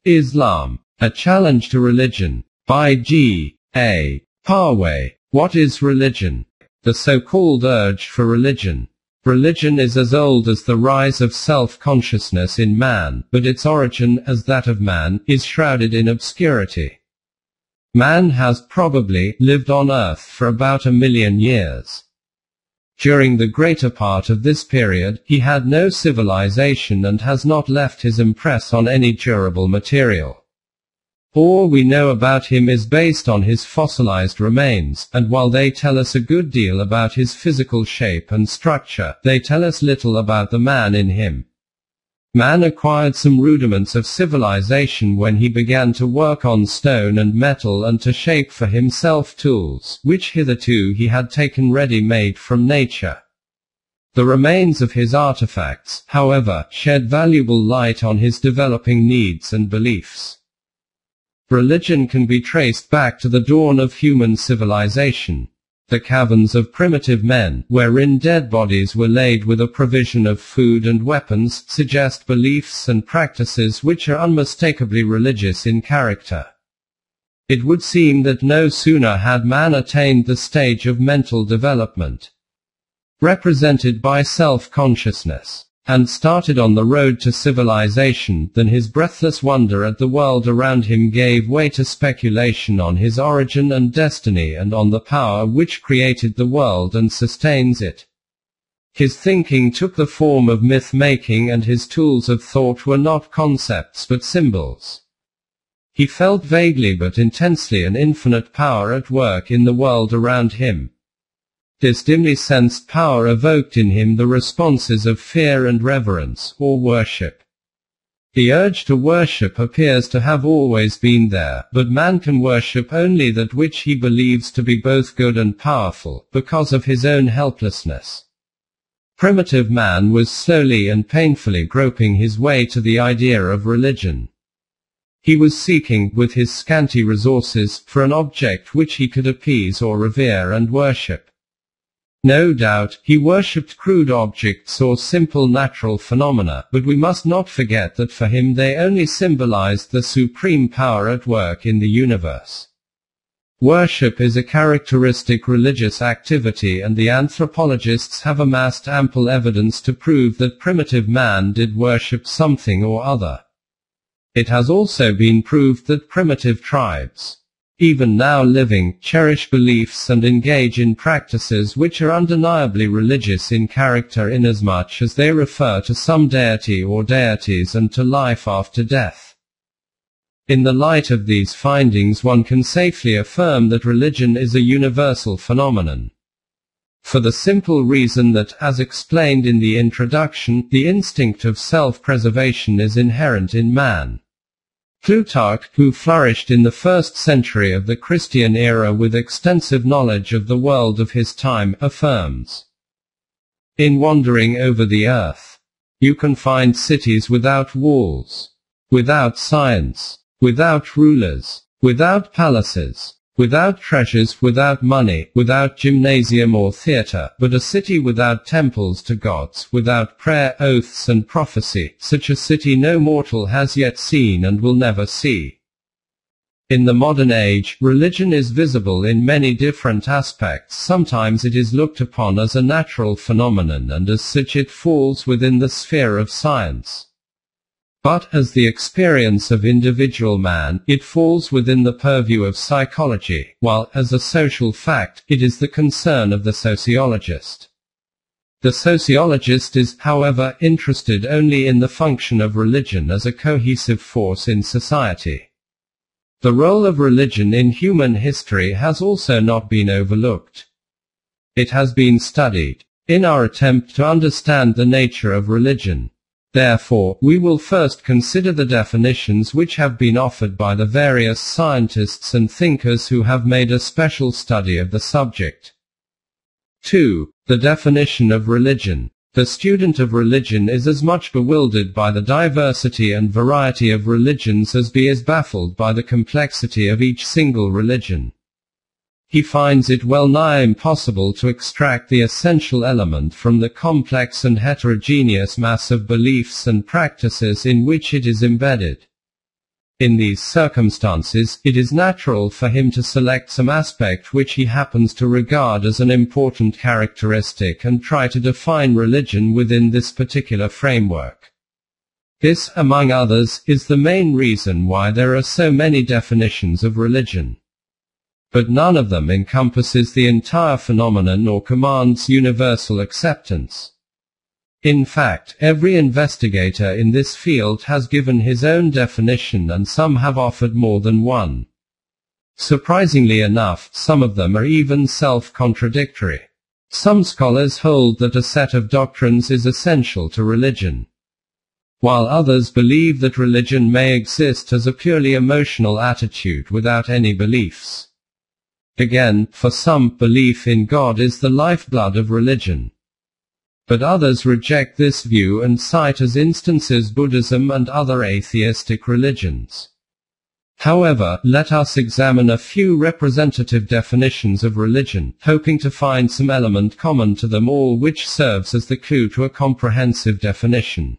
Islam, A Challenge to Religion, by G. A. Parway. What is religion? The so-called urge for religion. Religion is as old as the rise of self-consciousness in man, but its origin, as that of man, is shrouded in obscurity. Man has probably lived on Earth for about 1 million years. During the greater part of this period, he had no civilization and has not left his impress on any durable material. All we know about him is based on his fossilized remains, and while they tell us a good deal about his physical shape and structure, they tell us little about the man in him. Man acquired some rudiments of civilization when he began to work on stone and metal and to shape for himself tools, which hitherto he had taken ready-made from nature. The remains of his artifacts, however, shed valuable light on his developing needs and beliefs. Religion can be traced back to the dawn of human civilization. The caverns of primitive men, wherein dead bodies were laid with a provision of food and weapons, suggest beliefs and practices which are unmistakably religious in character. It would seem that no sooner had man attained the stage of mental development, represented by self-consciousness, and started on the road to civilization, than his breathless wonder at the world around him gave way to speculation on his origin and destiny and on the power which created the world and sustains it. His thinking took the form of myth-making, and his tools of thought were not concepts but symbols. He felt vaguely but intensely an infinite power at work in the world around him. This dimly sensed power evoked in him the responses of fear and reverence, or worship. The urge to worship appears to have always been there, but man can worship only that which he believes to be both good and powerful, because of his own helplessness. Primitive man was slowly and painfully groping his way to the idea of religion. He was seeking, with his scanty resources, for an object which he could appease or revere and worship. No doubt, he worshipped crude objects or simple natural phenomena, but we must not forget that for him they only symbolized the supreme power at work in the universe. Worship is a characteristic religious activity, and the anthropologists have amassed ample evidence to prove that primitive man did worship something or other. It has also been proved that primitive tribes, even now living, cherish beliefs and engage in practices which are undeniably religious in character inasmuch as they refer to some deity or deities and to life after death. In the light of these findings, one can safely affirm that religion is a universal phenomenon. For the simple reason that, as explained in the introduction, the instinct of self-preservation is inherent in man. Plutarch, who flourished in the 1st century of the Christian era with extensive knowledge of the world of his time, affirms, "In wandering over the earth, you can find cities without walls, without science, without rulers, without palaces, without treasures, without money, without gymnasium or theater, but a city without temples to gods, without prayer, oaths and prophecy, such a city no mortal has yet seen and will never see." In the modern age, religion is visible in many different aspects. Sometimes it is looked upon as a natural phenomenon, and as such it falls within the sphere of science. But, as the experience of individual man, it falls within the purview of psychology, while, as a social fact, it is the concern of the sociologist. The sociologist is, however, interested only in the function of religion as a cohesive force in society. The role of religion in human history has also not been overlooked. It has been studied. In our attempt to understand the nature of religion, therefore, we will first consider the definitions which have been offered by the various scientists and thinkers who have made a special study of the subject. 2. The definition of religion. The student of religion is as much bewildered by the diversity and variety of religions as he is baffled by the complexity of each single religion. He finds it well nigh impossible to extract the essential element from the complex and heterogeneous mass of beliefs and practices in which it is embedded. In these circumstances, it is natural for him to select some aspect which he happens to regard as an important characteristic and try to define religion within this particular framework. This, among others, is the main reason why there are so many definitions of religion. But none of them encompasses the entire phenomenon or commands universal acceptance. In fact, every investigator in this field has given his own definition and some have offered more than one. Surprisingly enough, some of them are even self-contradictory. Some scholars hold that a set of doctrines is essential to religion, while others believe that religion may exist as a purely emotional attitude without any beliefs. Again, for some, belief in God is the lifeblood of religion. But others reject this view and cite as instances Buddhism and other atheistic religions. However, let us examine a few representative definitions of religion, hoping to find some element common to them all which serves as the clue to a comprehensive definition.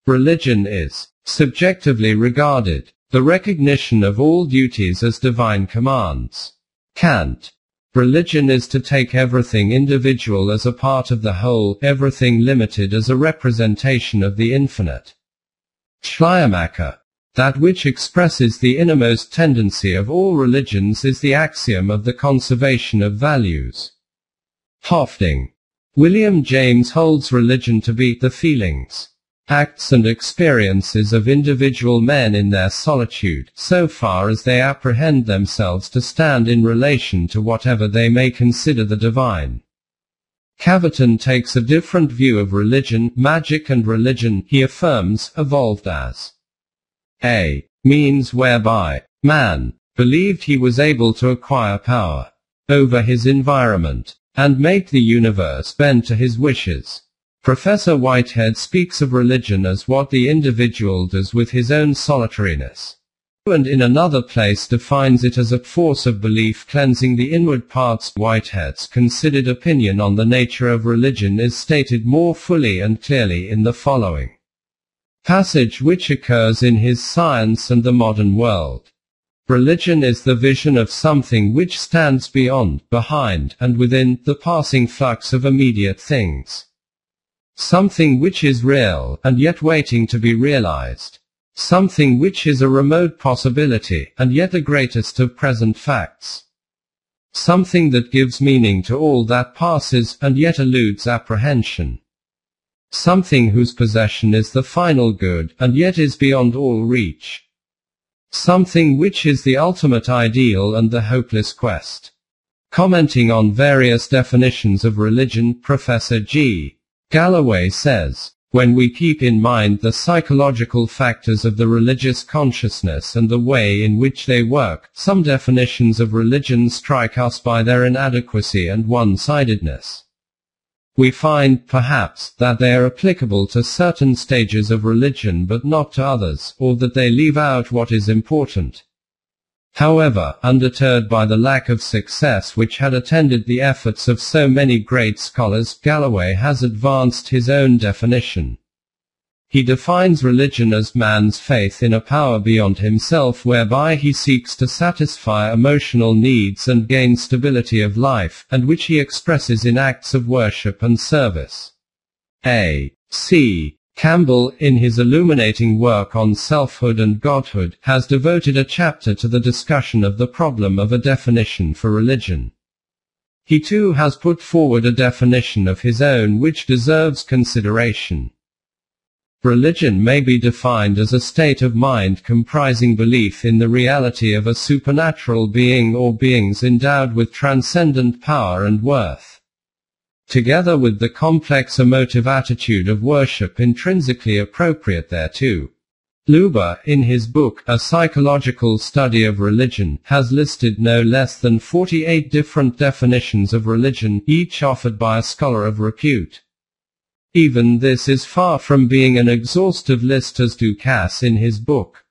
Religion is, subjectively regarded, the recognition of all duties as divine commands. Kant. Religion is to take everything individual as a part of the whole, everything limited as a representation of the infinite. Schleiermacher. That which expresses the innermost tendency of all religions is the axiom of the conservation of values. Hofding. William James holds religion to be the feelings, acts and experiences of individual men in their solitude, so far as they apprehend themselves to stand in relation to whatever they may consider the divine. Caverton takes a different view of religion. Magic and religion, he affirms, evolved as a means whereby man believed he was able to acquire power over his environment and make the universe bend to his wishes. Professor Whitehead speaks of religion as what the individual does with his own solitariness, and in another place defines it as a force of belief cleansing the inward parts. Whitehead's considered opinion on the nature of religion is stated more fully and clearly in the following passage, which occurs in his Science and the Modern World. Religion is the vision of something which stands beyond, behind, and within, the passing flux of immediate things. Something which is real, and yet waiting to be realized. Something which is a remote possibility, and yet the greatest of present facts. Something that gives meaning to all that passes, and yet eludes apprehension. Something whose possession is the final good, and yet is beyond all reach. Something which is the ultimate ideal and the hopeless quest. Commenting on various definitions of religion, Professor G. Galloway says, when we keep in mind the psychological factors of the religious consciousness and the way in which they work, some definitions of religion strike us by their inadequacy and one-sidedness. We find, perhaps, that they are applicable to certain stages of religion but not to others, or that they leave out what is important. However, undeterred by the lack of success which had attended the efforts of so many great scholars, Galloway has advanced his own definition. He defines religion as man's faith in a power beyond himself whereby he seeks to satisfy emotional needs and gain stability of life, and which he expresses in acts of worship and service. A. C. Campbell, in his illuminating work on selfhood and godhood, has devoted a chapter to the discussion of the problem of a definition for religion. He too has put forward a definition of his own which deserves consideration. Religion may be defined as a state of mind comprising belief in the reality of a supernatural being or beings endowed with transcendent power and worth, together with the complex emotive attitude of worship intrinsically appropriate thereto. Luber, in his book, A Psychological Study of Religion, has listed no less than 48 different definitions of religion, each offered by a scholar of repute. Even this is far from being an exhaustive list, as Ducasse in his book,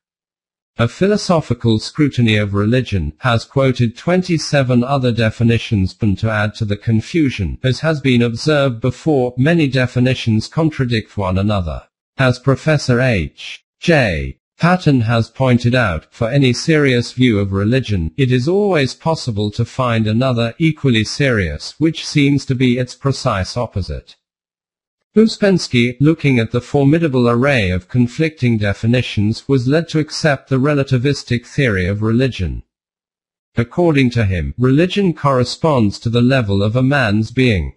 A Philosophical Scrutiny of Religion, has quoted 27 other definitions. And to add to the confusion, as has been observed before, many definitions contradict one another. As Professor H. J. Patton has pointed out, for any serious view of religion, it is always possible to find another, equally serious, which seems to be its precise opposite. Ouspensky, looking at the formidable array of conflicting definitions, was led to accept the relativistic theory of religion. According to him, religion corresponds to the level of a man's being.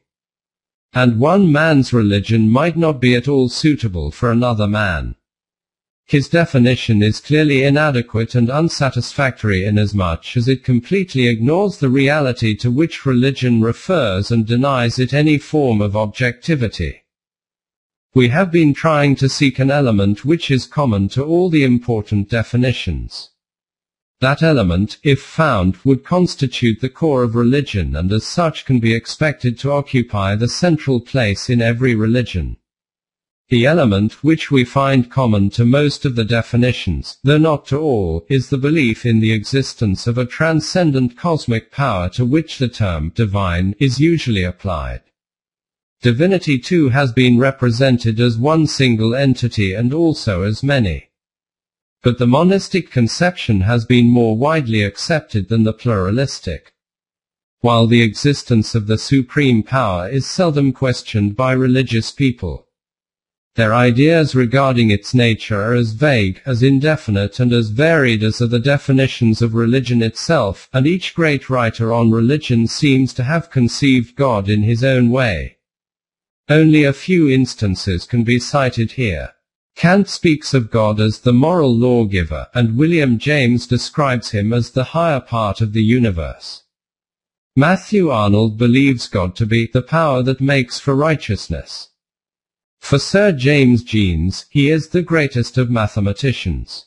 And one man's religion might not be at all suitable for another man. His definition is clearly inadequate and unsatisfactory inasmuch as it completely ignores the reality to which religion refers and denies it any form of objectivity. We have been trying to seek an element which is common to all the important definitions. That element, if found, would constitute the core of religion and as such can be expected to occupy the central place in every religion. The element which we find common to most of the definitions, though not to all, is the belief in the existence of a transcendent cosmic power to which the term divine is usually applied. Divinity too has been represented as one single entity and also as many. But the monistic conception has been more widely accepted than the pluralistic. While the existence of the supreme power is seldom questioned by religious people, their ideas regarding its nature are as vague, as indefinite and as varied as are the definitions of religion itself, and each great writer on religion seems to have conceived God in his own way. Only a few instances can be cited here. Kant speaks of God as the moral lawgiver, and William James describes him as the higher part of the universe. Matthew Arnold believes God to be the power that makes for righteousness. For Sir James Jeans, he is the greatest of mathematicians.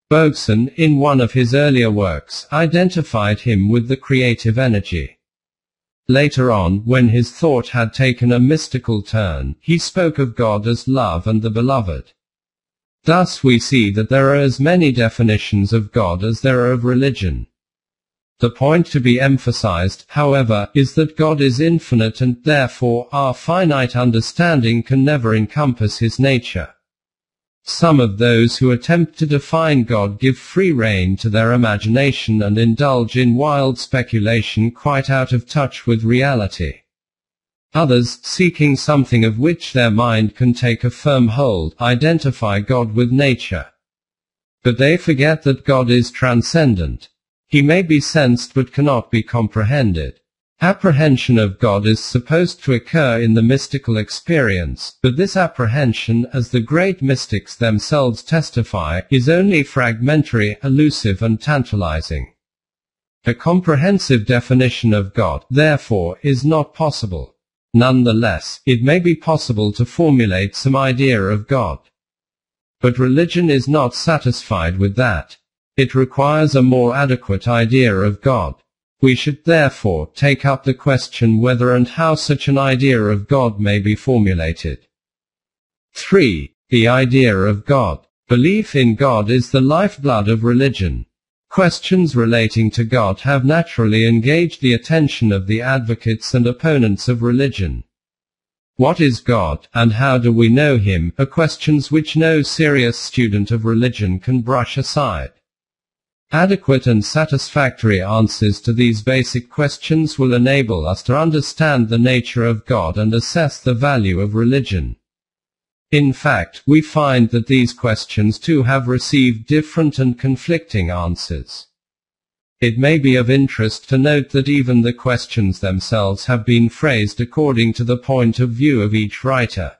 Bergson, in one of his earlier works, identified him with the creative energy. Later on, when his thought had taken a mystical turn, he spoke of God as love and the beloved. Thus we see that there are as many definitions of God as there are of religion. The point to be emphasized, however, is that God is infinite and, therefore, our finite understanding can never encompass his nature. Some of those who attempt to define God give free rein to their imagination and indulge in wild speculation quite out of touch with reality. Others, seeking something of which their mind can take a firm hold, identify God with nature. But they forget that God is transcendent. He may be sensed but cannot be comprehended. Apprehension of God is supposed to occur in the mystical experience, but this apprehension, as the great mystics themselves testify, is only fragmentary, elusive and tantalizing. A comprehensive definition of God, therefore, is not possible. Nonetheless, it may be possible to formulate some idea of God. But religion is not satisfied with that. It requires a more adequate idea of God. We should therefore take up the question whether and how such an idea of God may be formulated. 3. The idea of God. Belief in God is the lifeblood of religion. Questions relating to God have naturally engaged the attention of the advocates and opponents of religion. What is God, and how do we know him, are questions which no serious student of religion can brush aside. Adequate and satisfactory answers to these basic questions will enable us to understand the nature of God and assess the value of religion. In fact, we find that these questions too have received different and conflicting answers. It may be of interest to note that even the questions themselves have been phrased according to the point of view of each writer.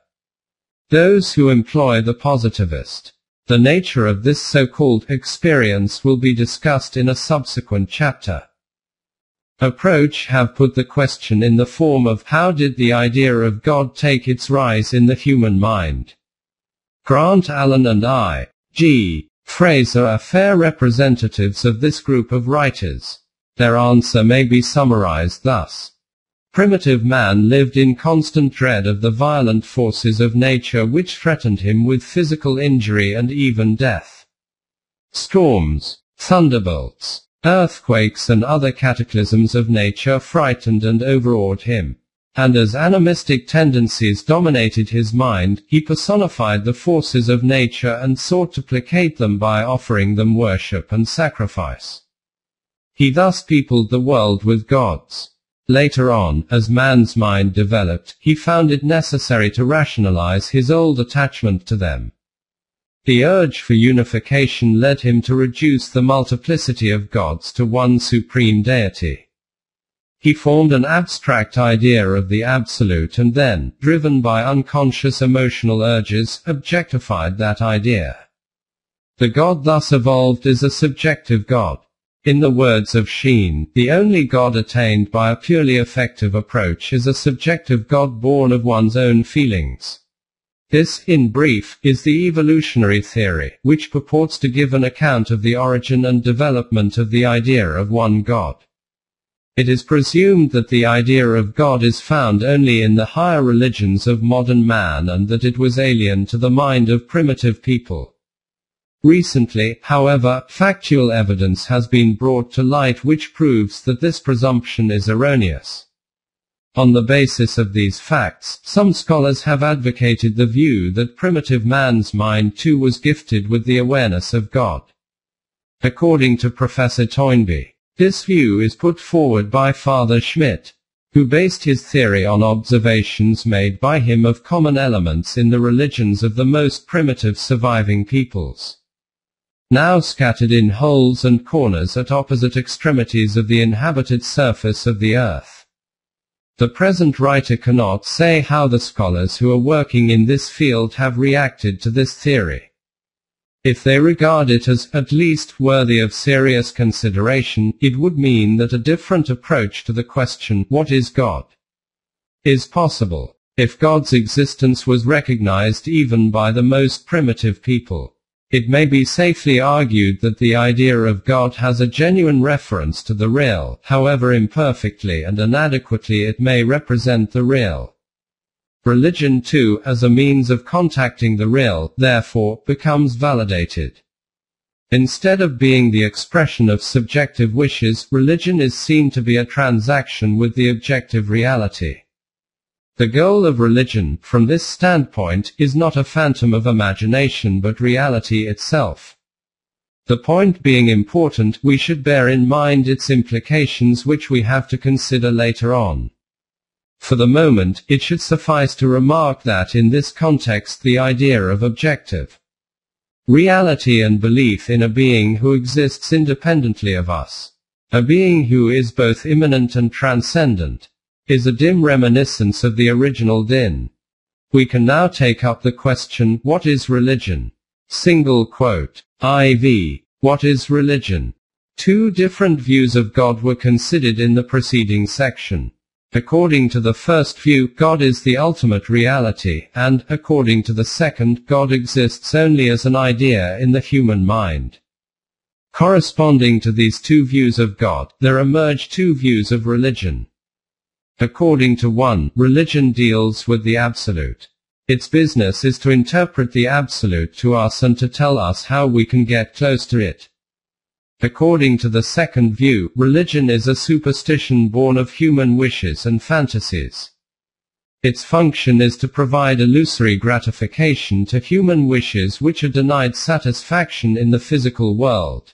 Those who employ the positivist, the nature of this so-called experience will be discussed in a subsequent chapter. Approach have put the question in the form of how did the idea of God take its rise in the human mind? Grant Allen and I. G. Fraser are fair representatives of this group of writers. Their answer may be summarized thus. Primitive man lived in constant dread of the violent forces of nature which threatened him with physical injury and even death. Storms, thunderbolts, earthquakes and other cataclysms of nature frightened and overawed him. And as animistic tendencies dominated his mind, he personified the forces of nature and sought to placate them by offering them worship and sacrifice. He thus peopled the world with gods. Later on, as man's mind developed, he found it necessary to rationalize his old attachment to them. The urge for unification led him to reduce the multiplicity of gods to one supreme deity. He formed an abstract idea of the absolute and then, driven by unconscious emotional urges, objectified that idea. The God thus evolved is a subjective God. In the words of Sheen, the only God attained by a purely affective approach is a subjective God born of one's own feelings. This, in brief, is the evolutionary theory, which purports to give an account of the origin and development of the idea of one God. It is presumed that the idea of God is found only in the higher religions of modern man and that it was alien to the mind of primitive people. Recently, however, factual evidence has been brought to light which proves that this presumption is erroneous. On the basis of these facts, some scholars have advocated the view that primitive man's mind too was gifted with the awareness of God. According to Professor Toynbee, this view is put forward by Father Schmidt, who based his theory on observations made by him of common elements in the religions of the most primitive surviving peoples, now scattered in holes and corners at opposite extremities of the inhabited surface of the earth. The present writer cannot say how the scholars who are working in this field have reacted to this theory. If they regard it as, at least, worthy of serious consideration, it would mean that a different approach to the question, what is God, is possible. If God's existence was recognized even by the most primitive people, it may be safely argued that the idea of God has a genuine reference to the real, however imperfectly and inadequately it may represent the real. Religion too, as a means of contacting the real, therefore, becomes validated. Instead of being the expression of subjective wishes, religion is seen to be a transaction with the objective reality. The goal of religion, from this standpoint, is not a phantom of imagination but reality itself. The point being important, we should bear in mind its implications which we have to consider later on. For the moment, it should suffice to remark that in this context the idea of objective reality and belief in a being who exists independently of us, a being who is both immanent and transcendent, is a dim reminiscence of the original din. We can now take up the question, what is religion? Single quote. IV. What is religion? Two different views of God were considered in the preceding section. According to the first view, God is the ultimate reality, and, according to the second, God exists only as an idea in the human mind. Corresponding to these two views of God, there emerge two views of religion. According to one, religion deals with the absolute. Its business is to interpret the absolute to us and to tell us how we can get close to it. According to the second view, religion is a superstition born of human wishes and fantasies. Its function is to provide illusory gratification to human wishes which are denied satisfaction in the physical world.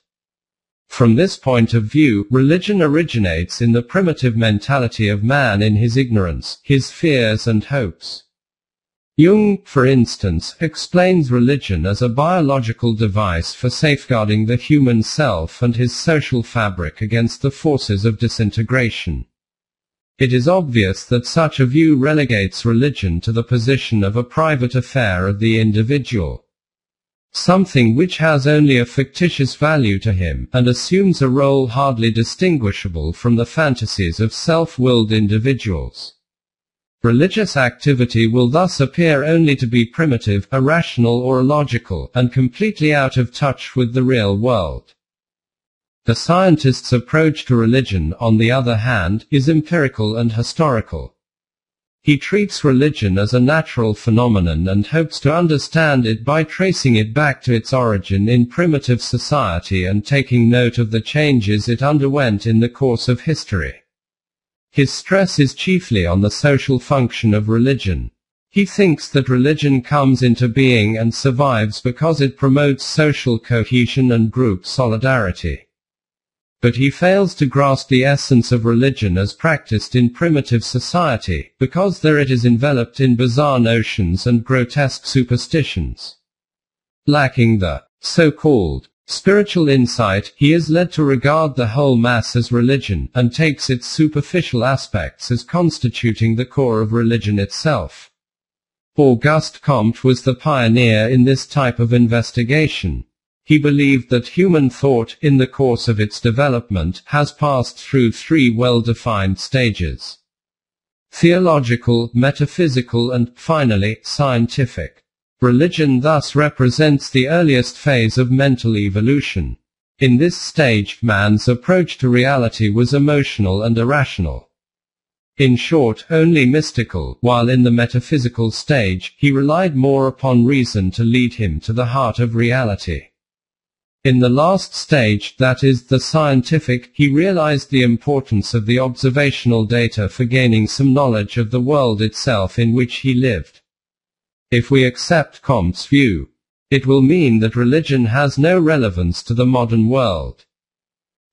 From this point of view, religion originates in the primitive mentality of man in his ignorance, his fears and hopes. Jung, for instance, explains religion as a biological device for safeguarding the human self and his social fabric against the forces of disintegration. It is obvious that such a view relegates religion to the position of a private affair of the individual, something which has only a fictitious value to him, and assumes a role hardly distinguishable from the fantasies of self-willed individuals. Religious activity will thus appear only to be primitive, irrational or illogical, and completely out of touch with the real world. The scientist's approach to religion, on the other hand, is empirical and historical. He treats religion as a natural phenomenon and hopes to understand it by tracing it back to its origin in primitive society and taking note of the changes it underwent in the course of history. His stress is chiefly on the social function of religion. He thinks that religion comes into being and survives because it promotes social cohesion and group solidarity. But he fails to grasp the essence of religion as practiced in primitive society, because there it is enveloped in bizarre notions and grotesque superstitions. Lacking the so-called spiritual insight, he is led to regard the whole mass as religion, and takes its superficial aspects as constituting the core of religion itself. Auguste Comte was the pioneer in this type of investigation. He believed that human thought, in the course of its development, has passed through three well-defined stages: theological, metaphysical, and, finally, scientific. Religion thus represents the earliest phase of mental evolution. In this stage, man's approach to reality was emotional and irrational. In short, only mystical, while in the metaphysical stage, he relied more upon reason to lead him to the heart of reality. In the last stage, that is, the scientific, he realized the importance of the observational data for gaining some knowledge of the world itself in which he lived. If we accept Comte's view, it will mean that religion has no relevance to the modern world,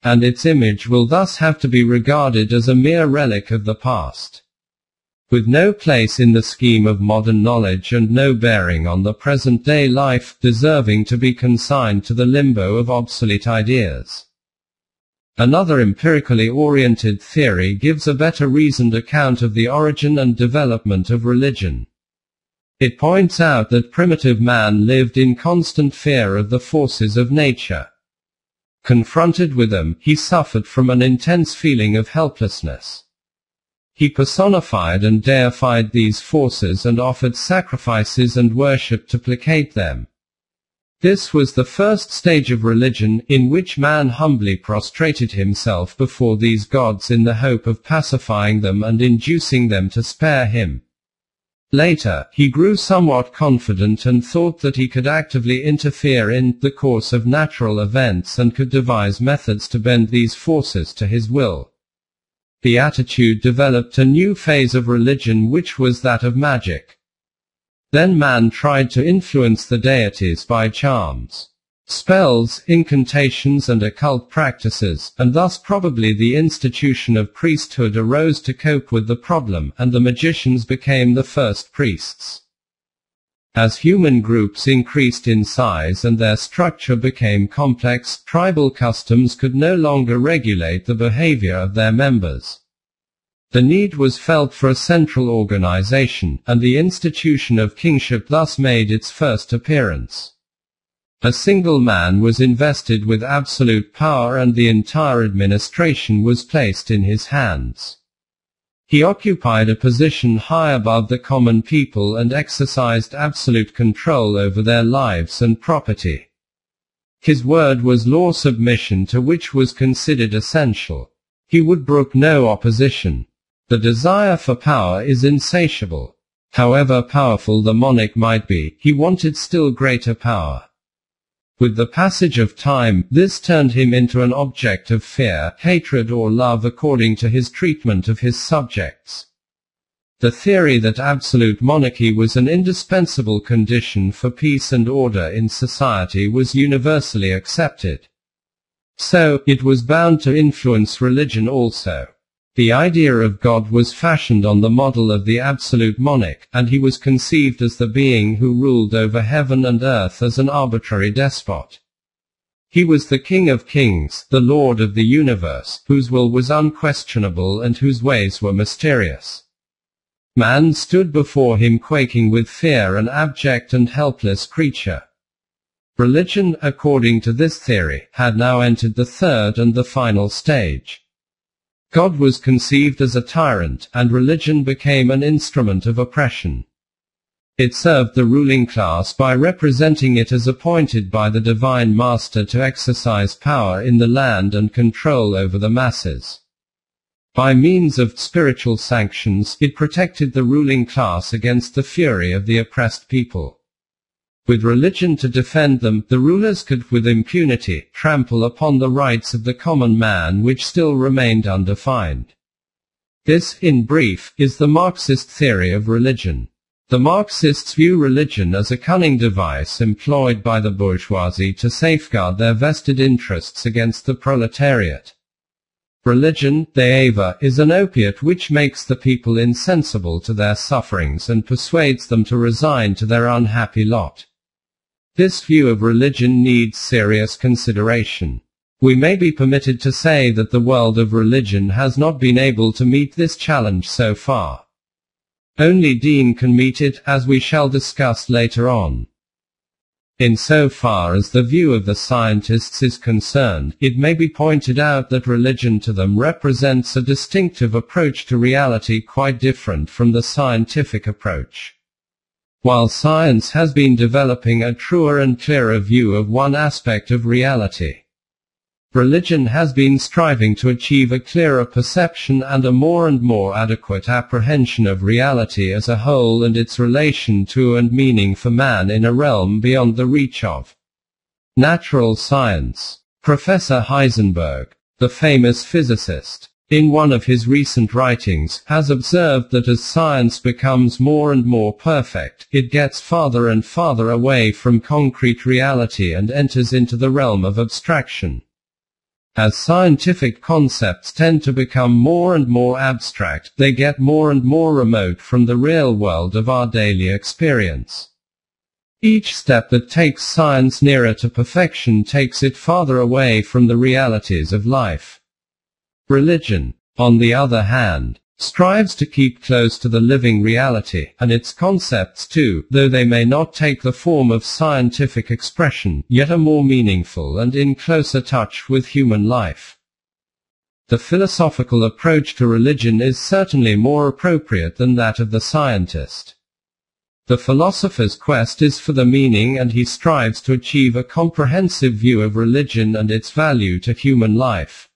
and its image will thus have to be regarded as a mere relic of the past, with no place in the scheme of modern knowledge and no bearing on the present-day life, deserving to be consigned to the limbo of obsolete ideas. Another empirically oriented theory gives a better reasoned account of the origin and development of religion. It points out that primitive man lived in constant fear of the forces of nature. Confronted with them, he suffered from an intense feeling of helplessness. He personified and deified these forces and offered sacrifices and worship to placate them. This was the first stage of religion, in which man humbly prostrated himself before these gods in the hope of pacifying them and inducing them to spare him. Later, he grew somewhat confident and thought that he could actively interfere in the course of natural events and could devise methods to bend these forces to his will. The attitude developed a new phase of religion, which was that of magic. Then man tried to influence the deities by charms, spells, incantations and occult practices, and thus probably the institution of priesthood arose to cope with the problem, and the magicians became the first priests. As human groups increased in size and their structure became complex, tribal customs could no longer regulate the behavior of their members. The need was felt for a central organization, and the institution of kingship thus made its first appearance. A single man was invested with absolute power and the entire administration was placed in his hands. He occupied a position high above the common people and exercised absolute control over their lives and property. His word was law, submission to which was considered essential. He would brook no opposition. The desire for power is insatiable. However powerful the monarch might be, he wanted still greater power. With the passage of time, this turned him into an object of fear, hatred or love according to his treatment of his subjects. The theory that absolute monarchy was an indispensable condition for peace and order in society was universally accepted. So, it was bound to influence religion also. The idea of God was fashioned on the model of the absolute monarch, and he was conceived as the being who ruled over heaven and earth as an arbitrary despot. He was the King of Kings, the Lord of the universe, whose will was unquestionable and whose ways were mysterious. Man stood before him quaking with fear, an abject and helpless creature. Religion, according to this theory, had now entered the third and the final stage. God was conceived as a tyrant, and religion became an instrument of oppression. It served the ruling class by representing it as appointed by the divine master to exercise power in the land and control over the masses. By means of spiritual sanctions, it protected the ruling class against the fury of the oppressed people. With religion to defend them, the rulers could, with impunity, trample upon the rights of the common man which still remained undefined. This, in brief, is the Marxist theory of religion. The Marxists view religion as a cunning device employed by the bourgeoisie to safeguard their vested interests against the proletariat. Religion, they aver, is an opiate which makes the people insensible to their sufferings and persuades them to resign to their unhappy lot. This view of religion needs serious consideration. We may be permitted to say that the world of religion has not been able to meet this challenge so far. Only Dean can meet it, as we shall discuss later on. In so far as the view of the scientists is concerned, it may be pointed out that religion to them represents a distinctive approach to reality quite different from the scientific approach. While science has been developing a truer and clearer view of one aspect of reality, religion has been striving to achieve a clearer perception and a more and more adequate apprehension of reality as a whole and its relation to and meaning for man in a realm beyond the reach of natural science. Professor Heisenberg, the famous physicist, in one of his recent writings, has observed that as science becomes more and more perfect, it gets farther and farther away from concrete reality and enters into the realm of abstraction. As scientific concepts tend to become more and more abstract, they get more and more remote from the real world of our daily experience. Each step that takes science nearer to perfection takes it farther away from the realities of life. Religion, on the other hand, strives to keep close to the living reality, and its concepts too, though they may not take the form of scientific expression, yet are more meaningful and in closer touch with human life. The philosophical approach to religion is certainly more appropriate than that of the scientist. The philosopher's quest is for the meaning, and he strives to achieve a comprehensive view of religion and its value to human life.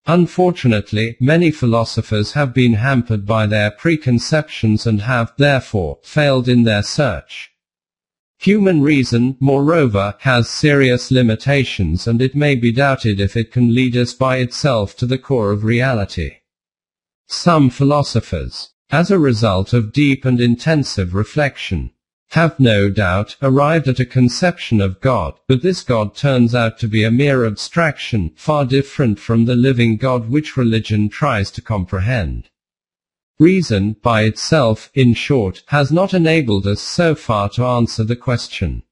Unfortunately, many philosophers have been hampered by their preconceptions and have, therefore, failed in their search. Human reason, moreover, has serious limitations, and it may be doubted if it can lead us by itself to the core of reality. Some philosophers, as a result of deep and intensive reflection, have no doubt arrived at a conception of God, but this God turns out to be a mere abstraction, far different from the living God which religion tries to comprehend. Reason, by itself, in short, has not enabled us so far to answer the question,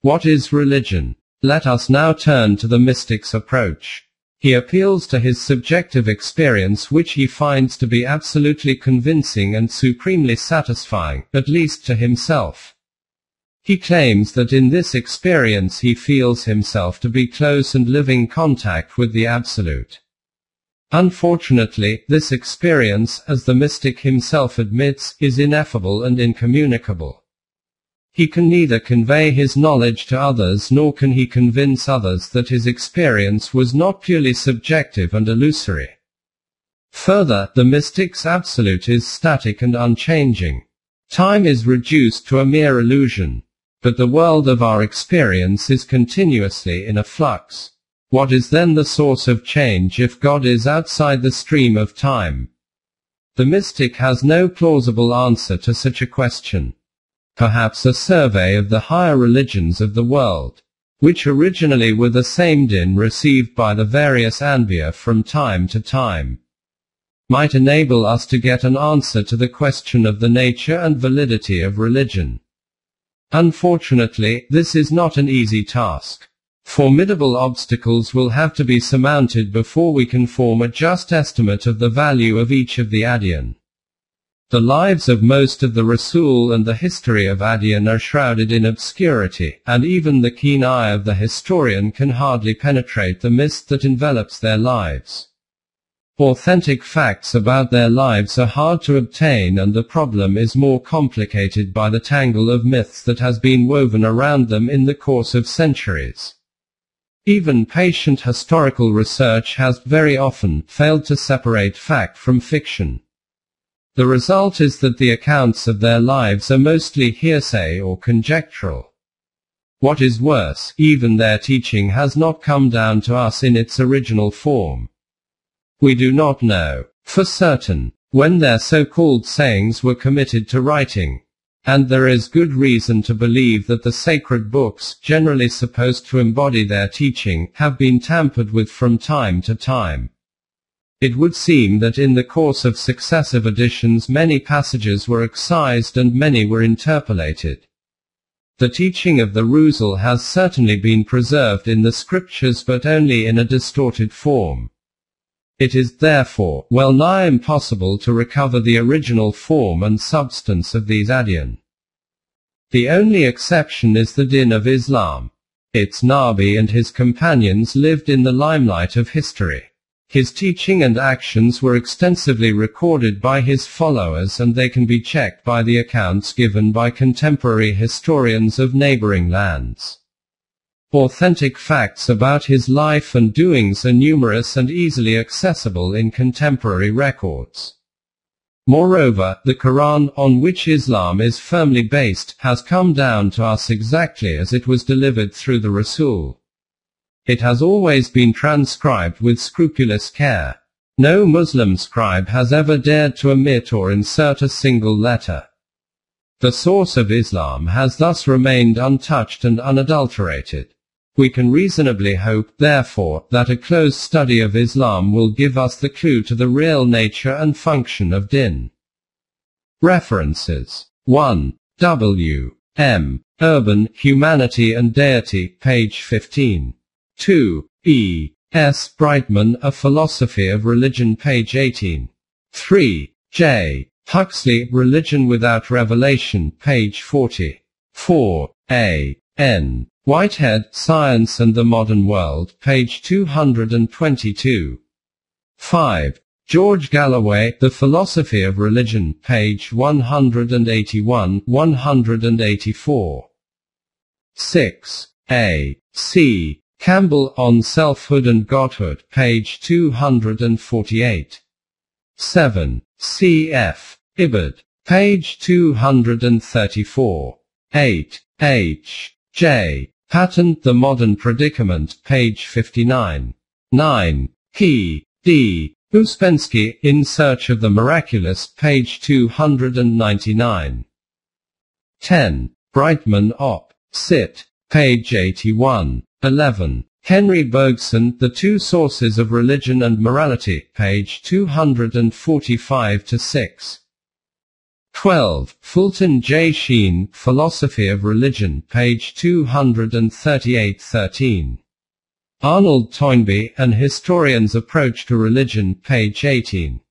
what is religion? Let us now turn to the mystic's approach. He appeals to his subjective experience, which he finds to be absolutely convincing and supremely satisfying, at least to himself. He claims that in this experience he feels himself to be close and living contact with the Absolute. Unfortunately, this experience, as the mystic himself admits, is ineffable and incommunicable. He can neither convey his knowledge to others nor can he convince others that his experience was not purely subjective and illusory. Further, the mystic's absolute is static and unchanging. Time is reduced to a mere illusion. But the world of our experience is continuously in a flux. What is then the source of change if God is outside the stream of time? The mystic has no plausible answer to such a question. Perhaps a survey of the higher religions of the world, which originally were the same din received by the various Anbiya from time to time, might enable us to get an answer to the question of the nature and validity of religion. Unfortunately, this is not an easy task. Formidable obstacles will have to be surmounted before we can form a just estimate of the value of each of the Adyan. The lives of most of the Rasul and the history of Adyan are shrouded in obscurity, and even the keen eye of the historian can hardly penetrate the mist that envelops their lives. Authentic facts about their lives are hard to obtain, and the problem is more complicated by the tangle of myths that has been woven around them in the course of centuries. Even patient historical research has, very often, failed to separate fact from fiction. The result is that the accounts of their lives are mostly hearsay or conjectural. What is worse, even their teaching has not come down to us in its original form. We do not know for certain, when their so-called sayings were committed to writing. And there is good reason to believe that the sacred books, generally supposed to embody their teaching, have been tampered with from time to time. It would seem that in the course of successive editions many passages were excised and many were interpolated. The teaching of the Rusal has certainly been preserved in the scriptures, but only in a distorted form. It is, therefore, well nigh impossible to recover the original form and substance of these adyan. The only exception is the Din of Islam. Its Nabi and his companions lived in the limelight of history. His teaching and actions were extensively recorded by his followers, and they can be checked by the accounts given by contemporary historians of neighboring lands. Authentic facts about his life and doings are numerous and easily accessible in contemporary records. Moreover, the Quran, on which Islam is firmly based, has come down to us exactly as it was delivered through the Rasul. It has always been transcribed with scrupulous care. No Muslim scribe has ever dared to omit or insert a single letter. The source of Islam has thus remained untouched and unadulterated. We can reasonably hope, therefore, that a close study of Islam will give us the clue to the real nature and function of Din. References: 1. W. M. Urban, Humanity and Deity, page 15. 2. E. S. Brightman, A Philosophy of Religion, page 18. 3. J. Huxley, Religion Without Revelation, page 40. 4. A. N. Whitehead, Science and the Modern World, page 222. 5. George Galloway, The Philosophy of Religion, page 181-184. 6. A. C. Campbell, On Selfhood and Godhood, page 248. 7. C. F. Ibbard, page 234. 8. H. J. Patton, The Modern Predicament, page 59. 9. P. D. Uspensky, In Search of the Miraculous, page 299. 10. Brightman, Op. Cit. page 81. 11. Henry Bergson, The Two Sources of Religion and Morality, page 245-6. 12. Fulton J. Sheen, Philosophy of Religion, page 238-13. Arnold Toynbee, An Historian's Approach to Religion, page 18.